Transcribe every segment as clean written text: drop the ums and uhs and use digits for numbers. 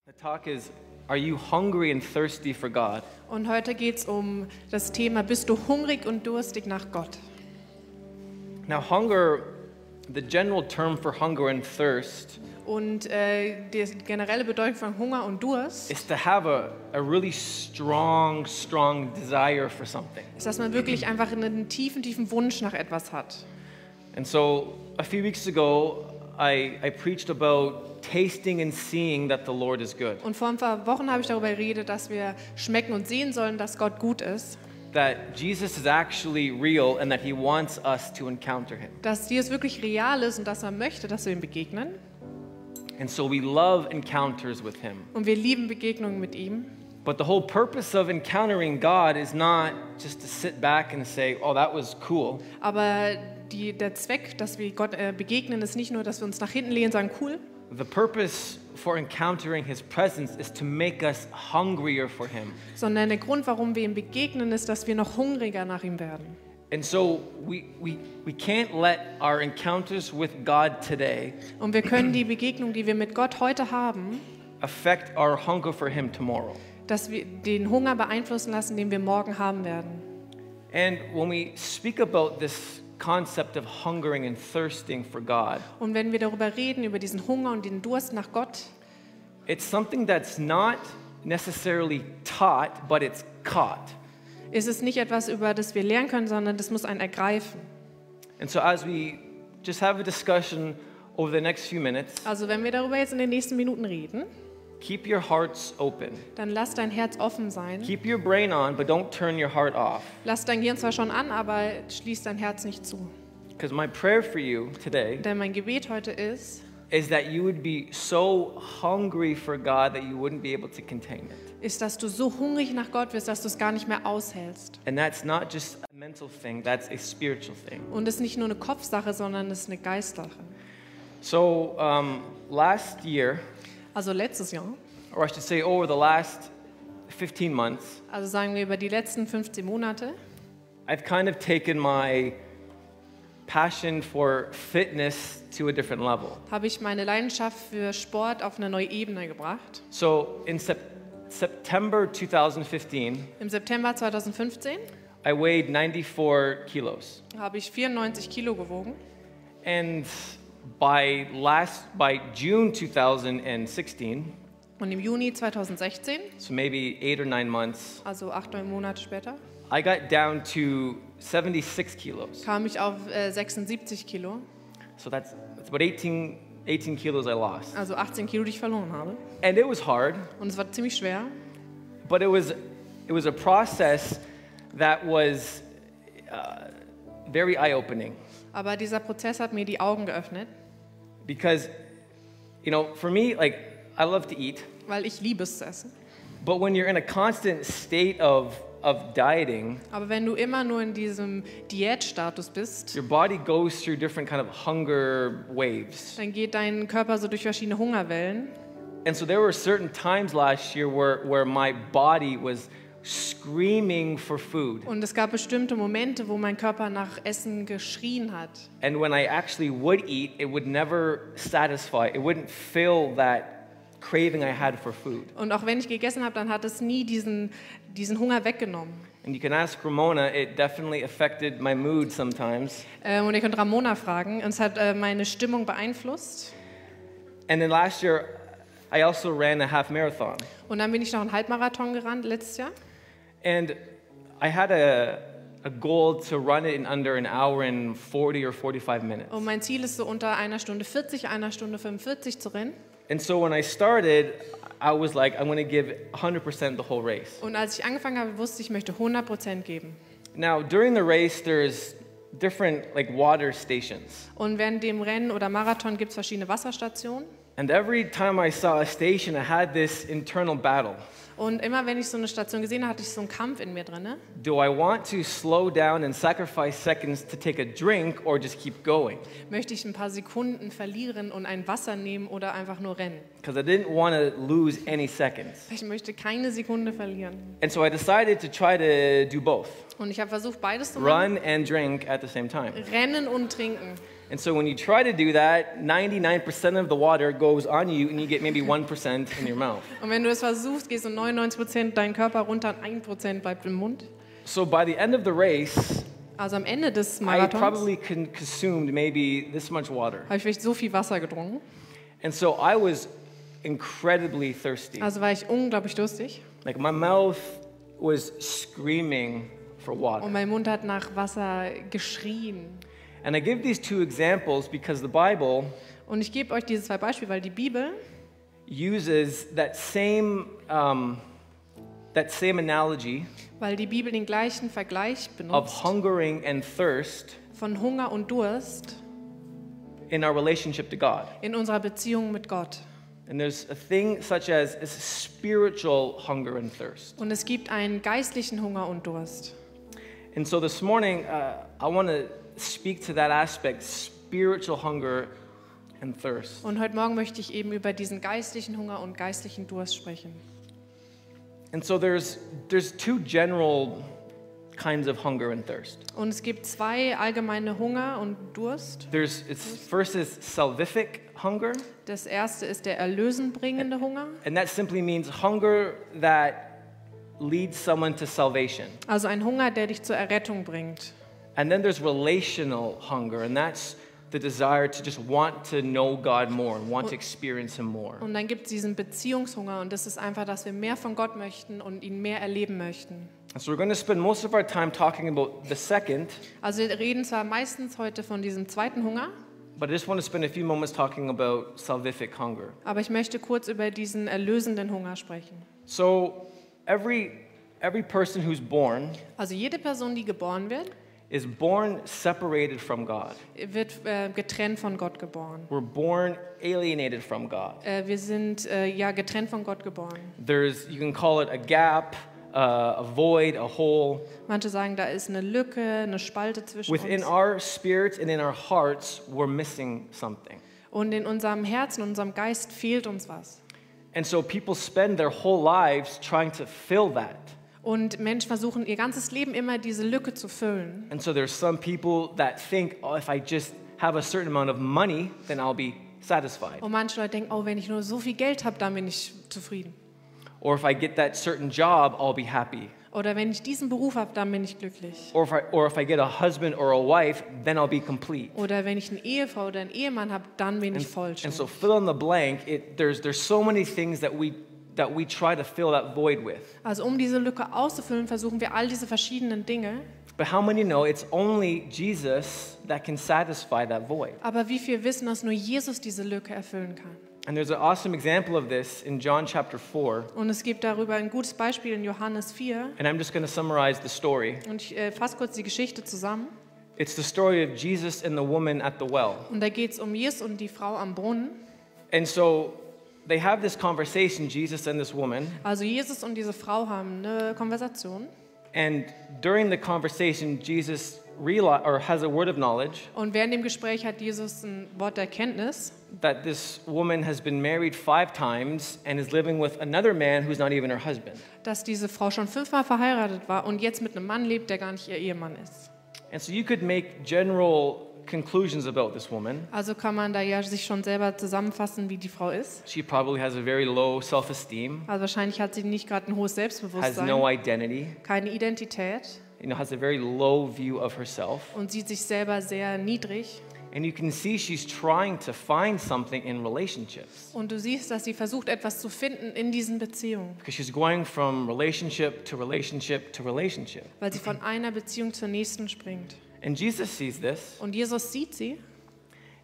The talk is, are you hungry and thirsty for God? Und heute geht es um das Thema, bist du hungrig und durstig nach Gott? Now, hunger, the general term for hunger and thirst Und die generelle Bedeutung von Hunger und Durst is to have a really strong desire for something. ist, dass man wirklich einfach einen tiefen Wunsch nach etwas hat. And so, a few weeks ago, I preached about tasting and seeing that the Lord is good. Und vor ein paar Wochen habe ich darüber geredet, dass wir schmecken und sehen sollen, dass Gott gut ist. That Jesus is actually real and that he wants us to encounter him. Dass Jesus wirklich real ist und dass er möchte, dass wir ihm begegnen. And so we love encounters with him. Und wir lieben Begegnungen mit ihm. But the whole purpose of encountering God is not just to sit back and say, oh, that was cool. Aber der Zweck, dass wir Gott begegnen, ist nicht nur, dass wir uns nach hinten lehnen und sagen, cool. The purpose for encountering his presence is to make us hungrier for him. Sondern der Grund, warum wir ihm begegnen, ist, dass wir noch hungriger nach ihm werden. And so we can't let our encounters with God today Und wir können die Begegnung, die wir mit Gott heute haben, affect our hunger for him tomorrow. dass wir den Hunger beeinflussen lassen, den wir morgen haben werden. And when we speak about this concept of hungering and thirsting for God, Und wenn wir darüber reden, über diesen Hunger und den Durst nach Gott, it's something that's not necessarily taught, but it's caught. ist es nicht etwas, über das wir lernen können, sondern das muss einen ergreifen. And so as we just have a discussion over the next few minutes, Also wenn wir darüber jetzt in den nächsten Minuten reden, keep your hearts open. dann lass dein Herz offen sein. Keep your brain on, but don't turn your heart off. Lass dein Gehirn zwar schon an, aber schließ dein Herz nicht zu. Because my prayer for you today Denn mein Gebet heute ist that you would be so hungry for God that you wouldn't be able to contain it. dass du so hungrig nach Gott wirst, dass du es gar nicht mehr aushältst. And that's not just a mental thing, that's a spiritual thing. Und es ist nicht nur eine Kopfsache, sondern es ist eine Geistsache. So last year, Also letztes Jahr, or I should say over the last 15 months, also sagen wir über die letzten 15 Monate, I've kind of taken my passion for fitness to a different level. habe ich meine Leidenschaft für Sport auf eine neue Ebene gebracht. So in September 2015, Im September 2015 I weighed 94 kilos. habe ich 94 Kilo gewogen. And by June 2016, Und im Juni 2016, so maybe 8 or 9 months, also 8-9 Monate später, I got down to 76 kilos. kam ich auf 76 Kilo, So that's about 18 kilos I lost. also 18 Kilo, die ich verloren habe. And it was hard, Und es war ziemlich schwer, but it was a process that was very eye-opening. aber dieser Prozess hat mir die Augen geöffnet, Because, you know, for me, like, I love to eat, weil ich liebe es zu essen. but when you're in a constant state of dieting, Aber wenn du immer nur in diesem Diätstatus bist, your body goes through different kind of hunger waves. dann geht dein Körper so durch verschiedene Hungerwellen. And so there were certain times last year where my body was screaming for food. Und es gab bestimmte Momente, wo mein Körper nach Essen geschrien hat. And when I actually would eat, it would never satisfy. It wouldn't fill that craving I had for food. Und auch wenn ich gegessen habe, dann hat es nie diesen Hunger weggenommen. And you can ask Ramona, it definitely affected my mood sometimes. Und ihr könnt Ramona fragen. Und es hat meine Stimmung beeinflusst. And then last year, I also ran a half marathon. Und dann bin ich noch einen Halbmarathon gerannt letztes Jahr. And I had a goal to run it in under an hour and 40 or 45 minutes. Und mein Ziel ist so unter 1 Stunde 40, 1 Stunde 45 zu rennen. And so when I started, I was like, I'm going to give 100% the whole race. Und als ich angefangen habe, wusste ich, ich möchte 100% geben. Now, during the race, there's different like water stations. Und während dem Rennen oder Marathon gibt es verschiedene Wasserstationen. And every time I saw a station, I had this internal battle. Und immer wenn ich so eine Station gesehen habe, hatte ich so einen Kampf in mir drin. Do I want to slow down and sacrifice seconds to take a drink or just keep going? Möchte ich ein paar Sekunden verlieren und ein Wasser nehmen oder einfach nur rennen? Because I didn't want to lose any seconds. Ich möchte keine Sekunde verlieren. And so I decided to try to do both. Und ich habe versucht, beides zu machen. Run and drink at the same time. Rennen und trinken. And so when you try to do that, 99% of the water goes on you and you get maybe 1% in your mouth. Und wenn du es versuchst, gehst du 99% deinen Körper runter und 1% bleibt im Mund. So by the end of the race, Also am Ende des I Marathons probably consumed maybe this much water. habe ich vielleicht so viel Wasser getrunken. And so I was incredibly thirsty. Also war ich unglaublich durstig. Like my mouth was screaming for water. Und mein Mund hat nach Wasser geschrien. And I give these two examples because the Bible Und ich gebe euch diese zwei Beispiele, weil die Bibel uses that same analogy weil die Bibel den gleichen Vergleich of benutzt hungering and thirst von Hunger und Durst in our relationship to God. in unserer Beziehung mit Gott. And there's a thing such as spiritual hunger and thirst. Und es gibt einen geistlichen Hunger und Durst. And so this morning, I want to speak to that aspect, spiritual hunger and thirst. Und heute Morgen möchte ich eben über diesen geistlichen Hunger und geistlichen Durst sprechen. And so there's two general kinds of hunger and thirst. Und es gibt zwei allgemeine Hunger und Durst. First is salvific hunger, Das erste ist der erlösenbringende Hunger. and that simply means hunger that leads someone to salvation. Also ein Hunger, der dich zur Errettung bringt. And then there's relational hunger, and that's the desire to just want to know God more and want to experience Him more. Und dann gibt es diesen Beziehungshunger und das ist einfach, dass wir mehr von Gott möchten und ihn mehr erleben möchten. And so we're going to spend most of our time talking about the second, Also wir reden zwar meistens heute von diesem zweiten Hunger, but I just want to spend a few moments talking about salvific hunger. aber ich möchte kurz über diesen erlösenden Hunger sprechen. So every person who's born Also jede Person, die geboren wird, is born separated from God. wird getrennt von Gott geboren. We're born alienated from God. Wir sind ja getrennt von Gott geboren. You can call it a gap, a void, a hole. Manche sagen, da ist eine Lücke, eine Spalte zwischen Within uns. our spirits and in our hearts, we're missing something. Und in unserem Herzen, in unserem Geist fehlt uns was. And so people spend their whole lives trying to fill that. Und Menschen versuchen ihr ganzes Leben immer diese Lücke zu füllen. And so there's some people that think, oh, if I just have a certain amount of money, then I'll be satisfied. Und manche Leute denken, oh, wenn ich nur so viel Geld habe, dann bin ich zufrieden. Or if I get that certain job, I'll be happy. Oder wenn ich diesen Beruf habe, dann bin ich glücklich. Or if I get a husband or a wife, then I'll be complete. Oder wenn ich eine Ehefrau oder einen Ehemann habe, dann bin ich And vollständig. so fill in the blank, there's so many things that we try to fill that void with. Also um diese Lücke auszufüllen, versuchen wir all diese verschiedenen Dinge. But how many know it's only Jesus that can satisfy that void? Aber wie viel wissen, dass nur Jesus diese Lücke erfüllen kann? And there's an awesome example of this in John chapter 4. Und es gibt darüber ein gutes Beispiel in Johannes 4. And I'm just going to summarize the story. Und ich fasse kurz die Geschichte zusammen. It's the story of Jesus and the woman at the well. Und da geht es um Jesus und die Frau am Brunnen. And so they have this conversation, Jesus and this woman. Also Jesus und diese Frau haben eine Konversation. And during the conversation, Jesus has a word of knowledge Und während dem Gespräch hat Jesus ein Wort der Erkenntnis, that this woman has been married 5 times and is living with another man who's not even her husband. dass diese Frau schon 5-mal verheiratet war und jetzt mit einem Mann lebt, der gar nicht ihr Ehemann ist. And so you could make general conclusions about this woman. Also kann man da ja sich schon selber zusammenfassen, wie die Frau ist. She probably has a very low self-esteem, Also wahrscheinlich hat sie nicht gerade ein hohes has Selbstbewusstsein, no identity, keine Identität has a very low view of herself. und sieht sich selber sehr niedrig. And you can see she's trying to find something in relationships. Und du siehst, dass sie versucht, etwas zu finden in diesen Beziehungen, Because she's going from relationship to relationship to relationship. weil sie von einer Beziehung zur nächsten springt. And Jesus sees this, Und Jesus sieht sie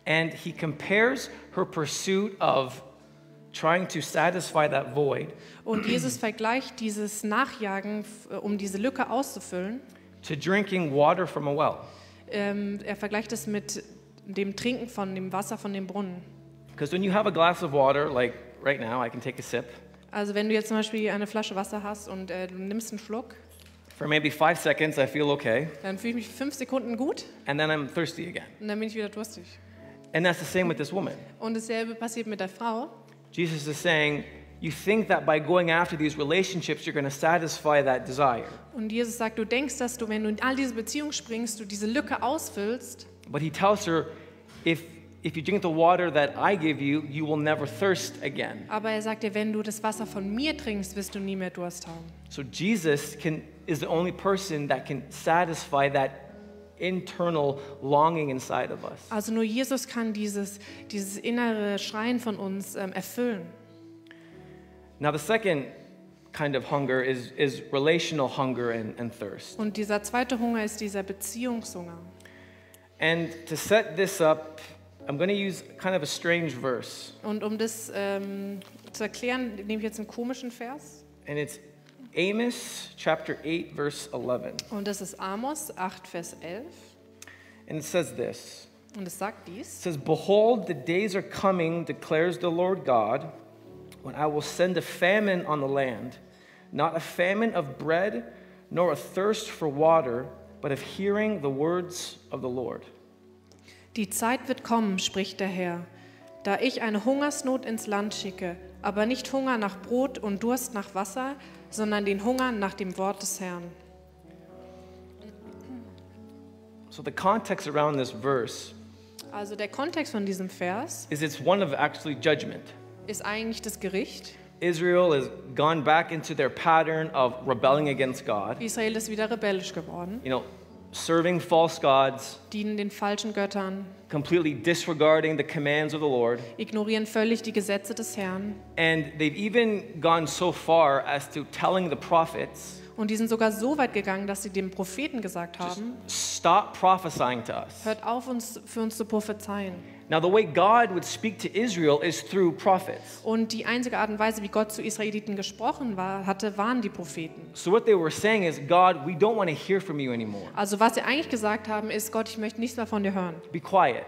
and he compares her pursuit of trying to satisfy that void und Jesus vergleicht dieses Nachjagen, um diese Lücke auszufüllen. to drinking water from a well. Er vergleicht es mit dem Trinken von dem Wasser von dem Brunnen. Because when you have a glass of water, like right now, I can take a sip. Also wenn du jetzt zum Beispiel eine Flasche Wasser hast und du nimmst einen Schluck, For maybe 5 seconds, I feel okay, dann fühle ich mich für 5 Sekunden gut and then I'm thirsty again. und dann bin ich wieder durstig. And that's the same with this woman. Und dasselbe passiert mit der Frau. Jesus is saying, you think that by going after these relationships, you're going to satisfy that desire. Und Jesus sagt, du denkst, dass du, wenn du in all diese Beziehungen springst, du diese Lücke ausfüllst. But he tells her, if you drink the water that I give you, you will never thirst again. Aber er sagt dir, wenn du das Wasser von mir trinkst, wirst du nie mehr Durst haben. So Jesus is the only person that can satisfy that internal longing inside of us. Also nur Jesus kann dieses innere Schreien von uns erfüllen. Now the second kind of hunger is relational hunger and thirst. Und dieser zweite Hunger ist dieser Beziehungshunger. And to set this up, I'm going to use kind of a strange verse. Und um das zu erklären, nehme ich jetzt einen komischen Vers. And it's Amos chapter 8 verse 11. Und das ist Amos 8, Vers 11. And it says this. Und es sagt It dies. says, "Behold, the days are coming, declares the Lord God, when I will send a famine on the land, not a famine of bread, nor a thirst for water, but of hearing the words of the Lord." Die Zeit wird kommen, spricht der Herr, da ich eine Hungersnot ins Land schicke, aber nicht Hunger nach Brot und Durst nach Wasser, sondern den Hunger nach dem Wort des Herrn. So the context around this verse Also der Kontext von diesem Vers is it's one of actually judgment. ist eigentlich das Gericht. Israel has gone back into their pattern of rebelling against God, Israel ist wieder rebellisch geworden, serving false gods, dienen den falschen Göttern, completely disregarding the commands of the Lord. ignorieren völlig die Gesetze des Herrn. And they've even gone so far as to telling the prophets, Und die sind sogar so weit gegangen, dass sie dem Propheten gesagt just haben, stop prophesying to us. hört auf, für uns zu prophezeien. Now, the way God would speak to Israel is through prophets. Und die einzige Art und Weise, wie Gott zu Israeliten gesprochen hatte, waren die Propheten. So what they were saying is, God, we don't want to hear from you anymore. Also was sie eigentlich gesagt haben, ist, Gott, ich möchte nichts mehr von dir hören. Be quiet.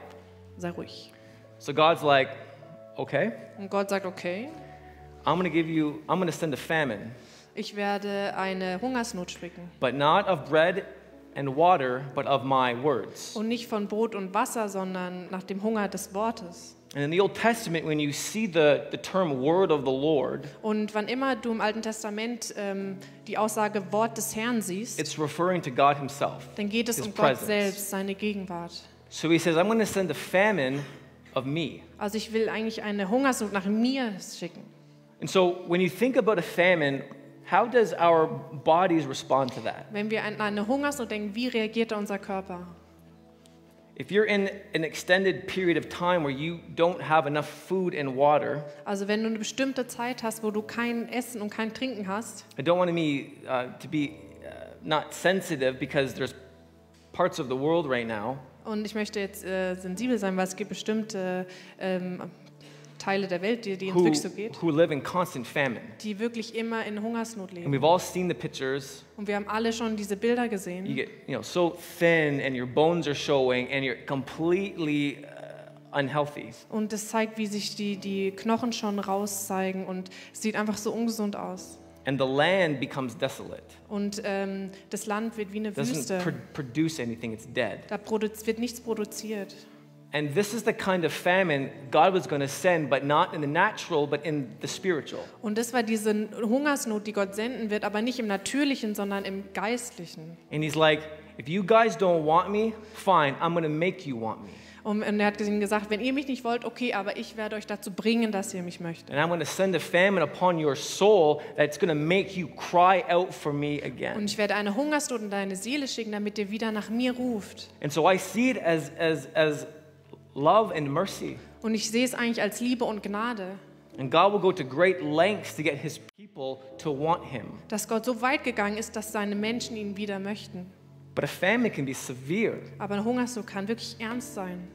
Sei ruhig. So God's like, okay, Und Gott sagt, okay, I'm going to send a famine, ich werde eine Hungersnot schicken. but not of bread and water, but of my words. Und nicht von Brot und Wasser, sondern nach dem Hunger des Wortes. And in the Old Testament, when you see the term word of the Lord, Und wann immer du im Alten Testament die Aussage Wort des Herrn siehst, it's referring to God himself. dann geht es His um Gott presence. selbst, seine Gegenwart. So he says, I'm going to send a famine of me. Also ich will eigentlich eine Hungersnot nach mir schicken. And so when you think about a famine, how does our bodies respond to that? Wenn wir an eine Hungersnot denken, wie reagiert da unser Körper? If you're in an extended period of time where you don't have enough food and water, Also wenn du eine bestimmte Zeit hast, wo du kein Essen und kein Trinken hast, I don't want me to be not sensitive because there's parts of the world right now und ich möchte jetzt sensibel sein, weil es gibt bestimmte Teile der Welt, denen es wirklich so geht, who live in constant famine. die wirklich immer in Hungersnot And leben. we've all seen the pictures. Und wir haben alle schon diese Bilder You gesehen. get so thin and your bones are showing and you're completely unhealthy. Und das zeigt, wie sich die Knochen schon rauszeigen und es sieht einfach so ungesund aus. And the land becomes desolate. Und das Land wird wie eine Doesn't Wüste. produce anything, it's dead. Da wird nichts produziert. And this is the kind of famine God was going to send, but not in the natural, but in the spiritual. Und das war diese Hungersnot, die Gott senden wird, aber nicht im Natürlichen, sondern im Geistlichen. And he's like, if you guys don't want me, fine, I'm going to make you want me. Und er hat ihnen gesagt, wenn ihr mich nicht wollt, okay, aber ich werde euch dazu bringen, dass ihr mich möchtet. And I'm going to send a famine upon your soul that's going to make you cry out for me Und again. ich werde eine Hungersnot in deine Seele schicken, damit ihr wieder nach mir ruft. And so I see it as love and mercy. Und ich sehe es eigentlich als Liebe und Gnade, And God will go to great lengths to get his people to want him. dass Gott so weit gegangen ist, dass seine Menschen ihn wieder möchten. But a famine can be severe. Aber eine Hungersnot kann wirklich ernst sein.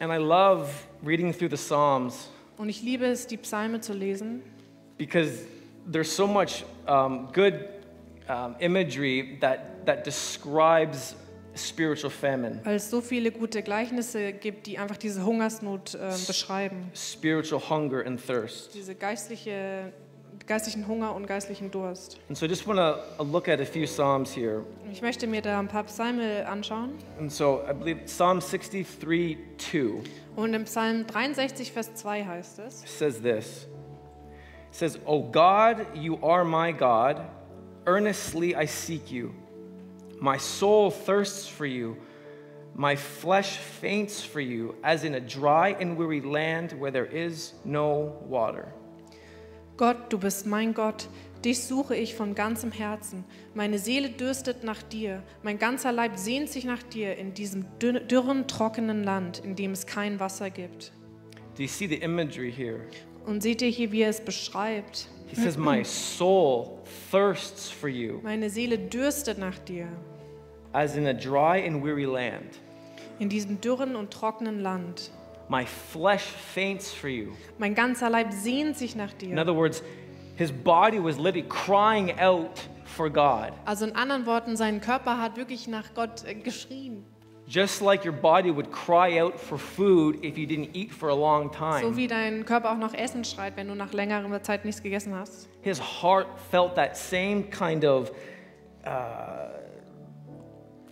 And I love reading through the Psalms Und ich liebe es, die Psalme zu lesen, because there's so much good imagery that describes spiritual famine, weil es so viele gute Gleichnisse gibt, die einfach diese Hungersnot beschreiben. spiritual hunger and thirst. Diese geistlichen Hunger und geistlichen Durst. And so I just want to look at a few Psalms here. Ich möchte mir da ein paar Psalme anschauen. And so I believe Psalm 63:2 Und im Psalm 63, Vers 2 heißt es, says this. It says, "O God, you are my God. Earnestly I seek you. My soul thirsts for you. My flesh faints for you, as in a dry and weary land where there is no water. Gott, du bist mein Gott, dich suche ich von ganzem Herzen. Meine Seele dürstet nach dir, mein ganzer Leib sehnt sich nach dir in diesem dürren, trockenen Land, in dem es kein Wasser gibt. Do you see the imagery here? Und seht ihr hier, wie er es beschreibt? He says, my soul thirsts for you, Meine Seele dürstet nach dir, as in a dry and weary land. in diesem dürren und trockenen Land. My flesh faints for you. Mein ganzer Leib sehnt sich nach In dir. other words, his body was literally crying out for God. Also in anderen Worten, sein Körper hat wirklich nach Gott geschrien. Just like your body would cry out for food if you didn't eat for a long So time. wie dein Körper auch nach Essen schreit, wenn du nach längerer Zeit nichts gegessen hast. His heart felt that same kind of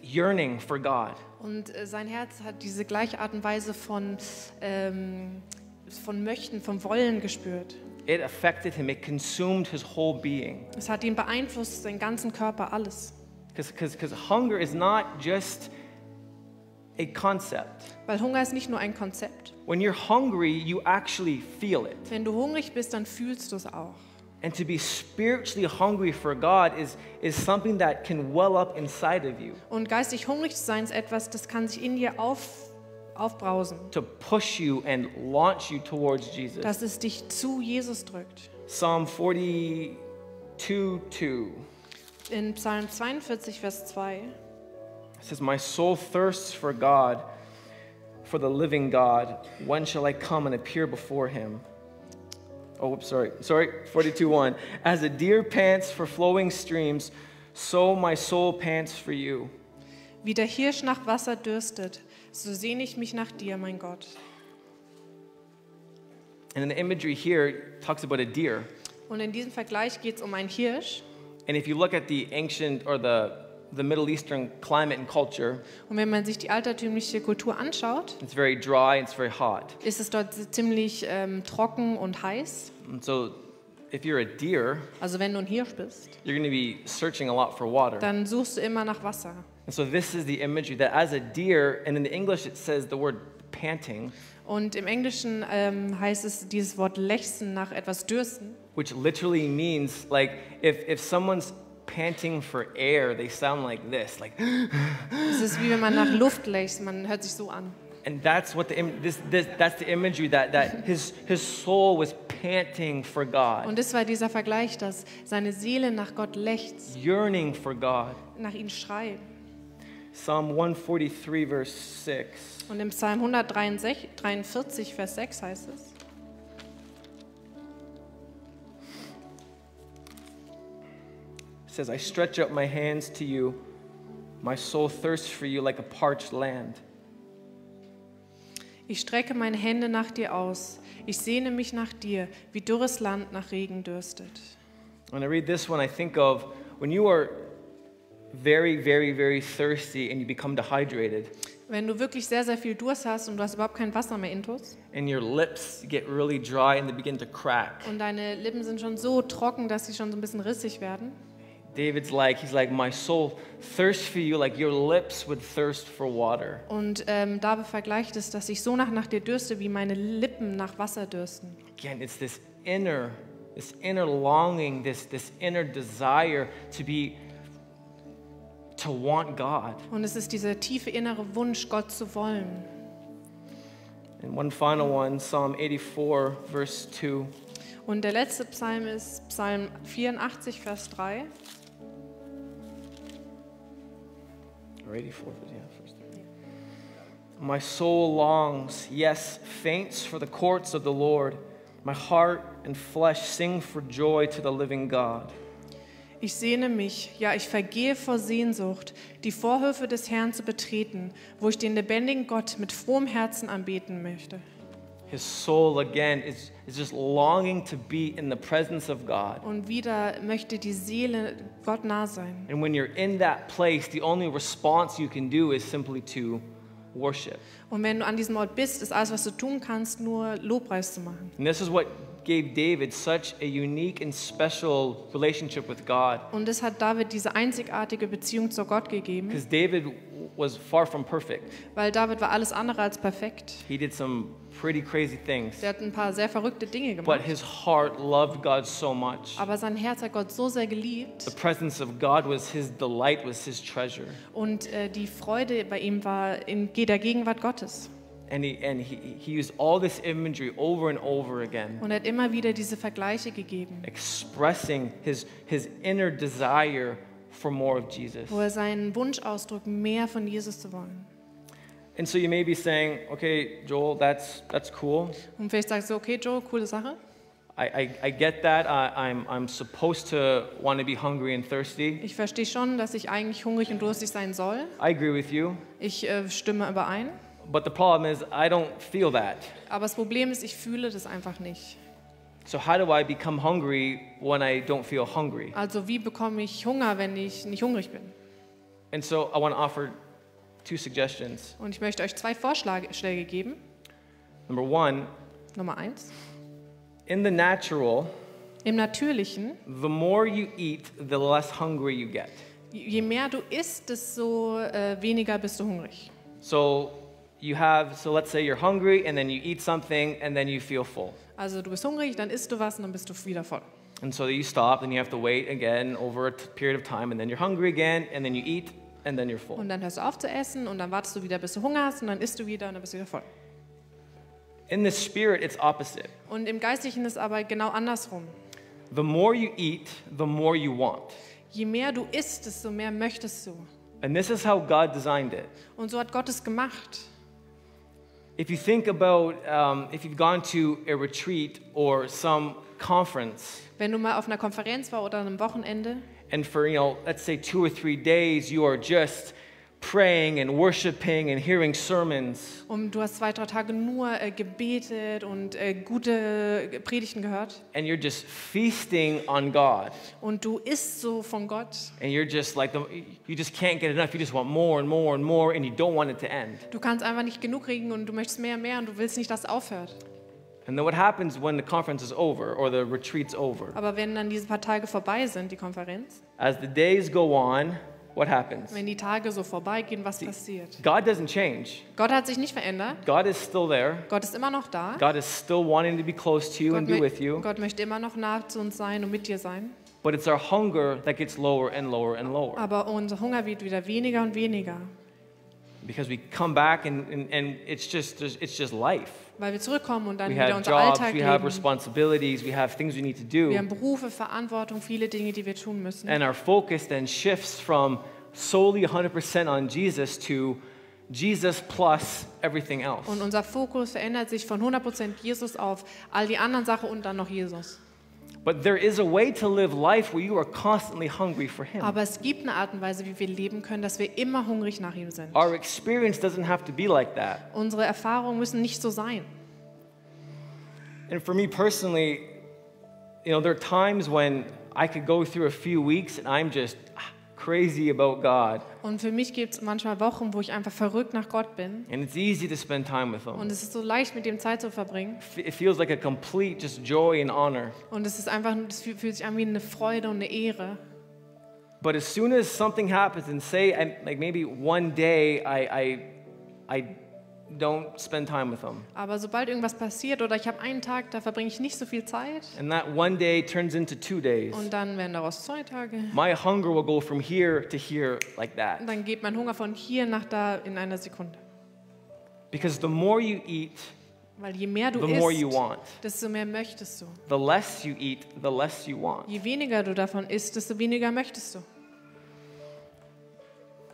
yearning for God. Und sein Herz hat diese gleiche Art und Weise von Möchten, vom Wollen gespürt. It affected him. It consumed his whole being. Es hat ihn beeinflusst, seinen ganzen Körper, alles. Because hunger is not just a concept. Weil Hunger ist nicht nur ein Konzept. When you're hungry, you actually feel it. Wenn du hungrig bist, dann fühlst du es auch. And to be spiritually hungry for God is something that can well up inside of you. Und geistig hungrig zu sein ist etwas, das kann sich in dir aufbrausen. To push you and launch you towards Jesus. Dass es dich zu Jesus drückt. Psalm 42:2. In Psalm 42, Vers 2. It says, my soul thirsts for God, for the living God. When shall I come and appear before him? Oh, whoops, sorry, 42:1. As a deer pants for flowing streams, so my soul pants for you. Wie der Hirsch nach Wasser dürstet, so sehne ich mich nach dir, mein Gott. And in the imagery here, it talks about a deer. Und in diesem Vergleich geht es um einen Hirsch. And if you look at the ancient or the Middle Eastern climate and culture, Und wenn man sich die altertümliche Kultur anschaut, it's very dry, it's very hot. ist es dort ziemlich trocken und heiß. And so if you're a deer, Also wenn du ein Hirsch bist, you're going to be searching a lot for water. dann suchst du immer nach Wasser. And so this is the imagery that as a deer, and in the English it says the word panting, Und im Englischen heißt es dieses Wort lechzen, nach etwas dürsten. which literally means like if someone's panting for air, they sound like this, like, Es ist wie wenn man nach Luft lechzt, man hört sich so an. and that's what that's the imagery that his soul was panting for God, Und das war dieser Vergleich, dass seine Seele nach Gott lechzt, yearning for God. nach ihm schreit. Psalm 143 verse 6. Und im Psalm 143, Vers 6 heißt es: It says, I stretch out my hands to you. My soul thirsts for you like a parched land. Ich strecke meine Hände nach dir aus. Ich sehne mich nach dir, wie dürres Land nach Regen dürstet. When I read this one, I think of when you are very, very, very thirsty and you become dehydrated Wenn du wirklich sehr, sehr viel Durst hast und du hast überhaupt kein Wasser mehr intus and your lips get really dry and they begin to crack. und deine Lippen sind schon so trocken, dass sie schon so ein bisschen rissig werden, David's like, he's like, my soul thirsts for you like your lips would thirst for water. und David vergleicht es, dass ich so nach dir dürste, wie meine Lippen nach Wasser dürsten. Again, it's this inner longing, this inner desire to want God. Und es ist dieser tiefe innere Wunsch, Gott zu wollen. And one final one, Psalm 84, verse 2. Und der letzte Psalm ist Psalm 84, Vers 3. Or 84, yeah, verse 3. My soul longs, yes, faints for the courts of the Lord. My heart and flesh sing for joy to the living God. Ich sehne mich, ja, ich vergehe vor Sehnsucht, die Vorhöfe des Herrn zu betreten, wo ich den lebendigen Gott mit frohem Herzen anbeten möchte. His soul, again, is just longing to be in the presence of God. Und wieder möchte die Seele Gott nah sein. And when you're in that place, the only response you can do is simply to worship. Und wenn du an diesem Ort bist, ist alles, was du tun kannst, nur Lobpreis zu machen. And this is what gave David such a unique and special relationship with God. Und das hat David diese einzigartige Beziehung zu Gott gegeben. Because David was far from perfect. Weil David war alles andere als perfekt. He did some pretty crazy things. Der hat ein paar sehr verrückte Dinge But gemacht. his heart loved God so much. Aber sein Herz hat Gott so sehr geliebt. The presence of God was his delight, was his treasure. Und die Freude bei ihm war in der Gegenwart Gottes. And he used all this imagery over and over again, Und er hat immer wieder diese Vergleiche gegeben, expressing his inner desire for more of Jesus. wo er seinen Wunsch ausdrückt, mehr von Jesus zu wollen. And so you may be saying, okay, Joel, that's cool. Und vielleicht sagst du, okay, Joe, coole Sache. I get that. I'm supposed to want to be hungry and thirsty. Ich verstehe schon, dass ich eigentlich hungrig und durstig sein soll. I agree with you. Ich stimme überein. But the problem is I don't feel that. Aber das Problem ist, ich fühle das einfach nicht. So how do I become hungry when I don't feel hungry? Also wie bekomme ich Hunger, wenn ich nicht hungrig bin? And so I want to offer 2 suggestions. Und ich möchte euch 2 Vorschläge geben. Number 1, Nummer 1. in the natural, Im Natürlichen, the more you eat, the less hungry you get. je mehr du isst, desto weniger bist du hungrig. So let's say you're hungry and then you eat something and then you feel full. Also du bist hungrig, dann isst du was und dann bist du wieder voll. And so you stop and you have to wait again over a period of time and then you're hungry again and then you eat and then you're full. Und dann hörst du auf zu essen und dann wartest du wieder, bis du Hunger hast und dann isst du wieder und dann bist du wieder voll. In the spirit, it's opposite. Und im Geistlichen ist aber genau andersrum. The more you eat, the more you want. Je mehr du isst, desto mehr möchtest du. And this is how God designed it. Und so hat Gott es gemacht. If you think about, if you've gone to a retreat or some conference, Wenn du mal auf einer Konferenz war oder an einem Wochenende and for, let's say 2 or 3 days, you are just praying and worshiping and hearing sermons, und du hast 2, 3 Tage nur gebetet und gute Predigten gehört and you're just feasting on God, und du isst so von Gott. and you're just like, you just can't get enough, you just want more and more and more, and you don't want it to end. Du kannst einfach nicht genug kriegen und du möchtest mehr und mehr und du willst nicht, dass es aufhört. And then what happens when the conference is over or the retreat's over? Aber wenn dann diese paar Tage vorbei sind, die Konferenz, As the days go on, what happens? wenn die Tage so vorbeigehen, was passiert? God doesn't change. Gott hat sich nicht verändert. God is still there. Gott ist immer noch da. God is still wanting to be close to you and be with you. Gott möchte immer noch nah zu uns sein und mit dir sein. But it's our hunger that gets lower and lower and lower. Aber unser Hunger wird wieder weniger und weniger, Because we come back and it's just life. weil wir zurückkommen und dann We wieder have unser jobs, Alltag we have leben. responsibilities, we have things we need to do. Wir haben Berufe, Verantwortung, viele Dinge, die wir tun müssen. And our focus then shifts from solely 100% on Jesus to Jesus plus everything else. Und unser Fokus verändert sich von 100% Jesus auf all die anderen Sachen und dann noch Jesus. But there is a way to live life where you are constantly hungry for Him. Aber es gibt eine Art und Weise, wie wir leben können, dass wir immer hungrig nach ihm sind. Our experience doesn't have to be like that. Unsere Erfahrungen müssen nicht so sein. And for me personally, there are times when I could go through a few weeks and I'm just crazy about God. Und für mich gibt es manchmal Wochen, wo ich einfach verrückt nach Gott bin. And it's easy to spend time with Und Him. es ist so leicht, mit dem Zeit zu verbringen. It feels like a complete just joy and honor. Und es ist einfach, es fühlt sich an wie eine Freude und eine Ehre. But as soon as something happens and say, like maybe one day I don't spend time with Him. Aber sobald irgendwas passiert oder ich habe einen Tag, da verbringe ich nicht so viel Zeit. And that one day turns into 2 days. Und dann werden daraus 2 Tage. My hunger will go from here to here like that. Und dann geht mein Hunger von hier nach da in einer Sekunde. Because the more you eat, Weil je mehr du the more you isst, want. desto mehr möchtest du. The less you eat, the less you want. Je weniger du davon isst, desto weniger möchtest du.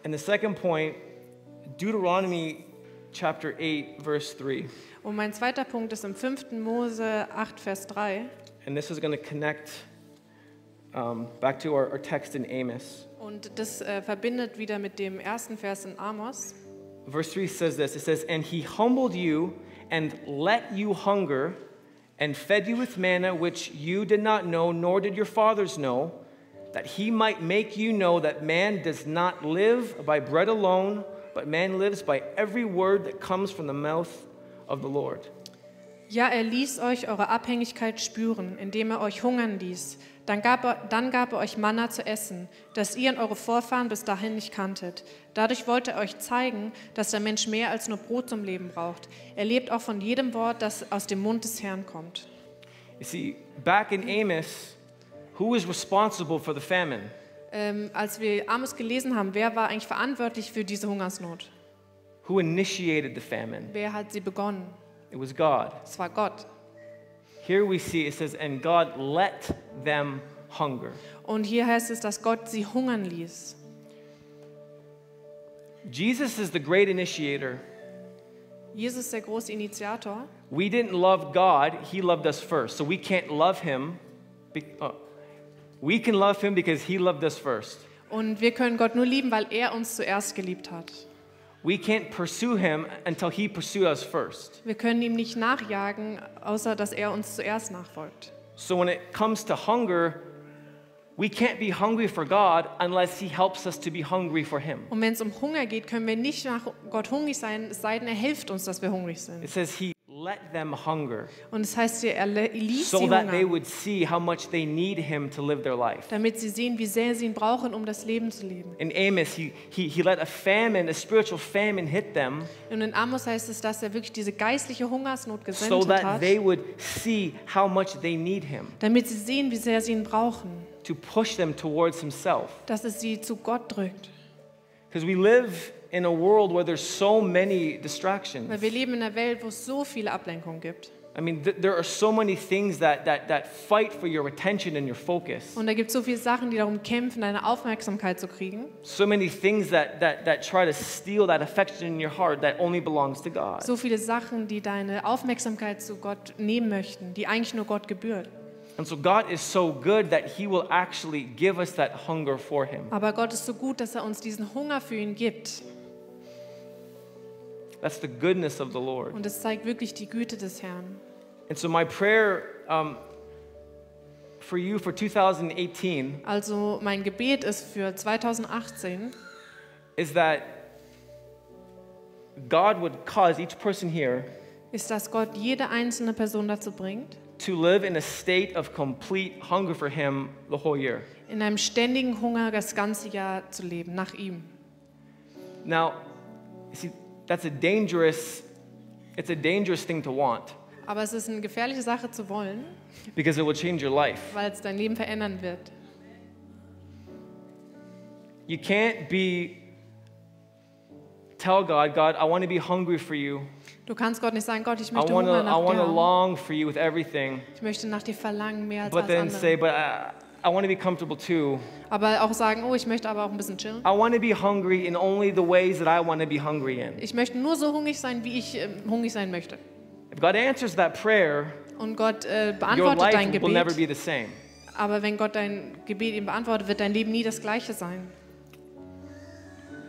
And the second point, Deuteronomy chapter 8, verse 3. Und mein zweiter Punkt ist im 5. Mose 8, Vers 3. And this is going to connect back to our text in Amos. Und das verbindet wieder mit dem ersten Vers in Amos. Verse 3 says this. It says, "And he humbled you and let you hunger and fed you with manna which you did not know, nor did your fathers know, that he might make you know that man does not live by bread alone, but man lives by every word that comes from the mouth of the Lord." Ja, er ließ euch eure Abhängigkeit spüren, indem er euch hungern ließ, Dann gab er euch Manna zu essen, das ihr und eure Vorfahren bis dahin nicht kanntet. Dadurch wollte er euch zeigen, dass der Mensch mehr als nur Brot zum Leben braucht. Er lebt auch von jedem Wort, das aus dem Mund des Herrn kommt. You see, back in Amos, who was responsible for the famine? Als wir Amos gelesen haben, wer war eigentlich verantwortlich für diese Hungersnot? Who initiated the famine? Wer hat sie begonnen? It was God. Es war Gott. Here we see it says, and God let them hunger. Und hier heißt es, dass Gott sie hungern ließ. Jesus is the great initiator. Jesus ist der große Initiator. We didn't love God, He loved us first. So we can't love Him. We can love Him because He loved us first. Und wir können Gott nur lieben, weil er uns zuerst geliebt hat. We can't pursue Him until He pursued us first. Wir können ihm nicht nachjagen, außer dass er uns zuerst nachfolgt. So when it comes to hunger, we can't be hungry for God unless He helps us to be hungry for Him. Und wenn es um Hunger geht, können wir nicht nach Gott hungrig sein, es sei denn, er hilft uns, dass wir hungrig It sind. says He let them hunger Und es heißt hier, er ließ so sie that they hungern, would see how much they need Him to live their life. damit sie sehen, wie sehr sie ihn brauchen, um das Leben zu leben. In Amos, he let a famine, a spiritual famine hit them Und in Amos heißt es, dass er wirklich diese geistliche Hungersnot so gesendet that hat, they would see how much they need Him damit sie sehen, wie sehr sie ihn brauchen, to push them towards Himself. dass es sie zu Gott drückt. Because we live in a world where there's so many distractions. Weil wir leben in einer Welt, wo es so viele Ablenkungen gibt. I mean, there are so many things that fight for your attention and your focus. Und da gibt es so viele Sachen, die darum kämpfen, deine Aufmerksamkeit zu kriegen. So many things that try to steal that affection in your heart that only belongs to God. So viele Sachen, die deine Aufmerksamkeit zu Gott nehmen möchten, die eigentlich nur Gott gebührt. And so God is so good that He will actually give us that hunger for Him. Aber Gott ist so gut, dass er uns diesen Hunger für ihn gibt. That's the goodness of the Lord. Und es zeigt wirklich die Güte des Herrn. And so my prayer for you for 2018 Also mein Gebet ist für 2018, is that God would cause each person here ist, dass Gott jede einzelne Person dazu bringt, to live in a state of complete hunger for Him the whole year. in einem ständigen Hunger das ganze Jahr zu leben, nach ihm. Now, you see, it's a dangerous thing to want Aber es ist eine gefährliche Sache zu wollen, because it will change your life. weil es dein Leben verändern wird. You can't tell God, I want to be hungry for you. Du kannst Gott nicht sagen, Gott, ich I möchte want Hunger nach to dir. long for you with everything. Ich möchte nach dir verlangen, mehr als But alles then andere. say, but I want to be comfortable too. Aber auch sagen, oh, ich möchte aber auch ein bisschen chillen. I want to be hungry in only the ways that I want to be hungry in. Ich möchte nur so hungrig sein, wie ich hungrig sein möchte. If God answers that prayer, Und Gott your beantwortet dein life will never Gebet. be the same. Aber wenn Gott dein Gebet ihm beantwortet, wird dein Leben nie das gleiche sein.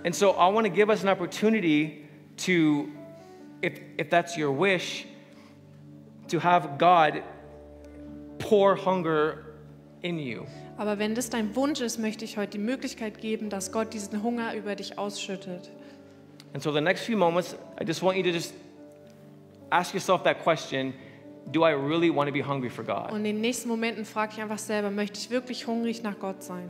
And so I want to give us an opportunity to, if that's your wish, to have God pour hunger in you. Aber wenn das dein Wunsch ist, möchte ich heute die Möglichkeit geben, dass Gott diesen Hunger über dich ausschüttet. And so the next few moments, I just want you to just ask yourself that question, do I really want to be hungry for God? Und in den nächsten Momenten frage ich einfach selber, möchte ich wirklich hungrig nach Gott sein?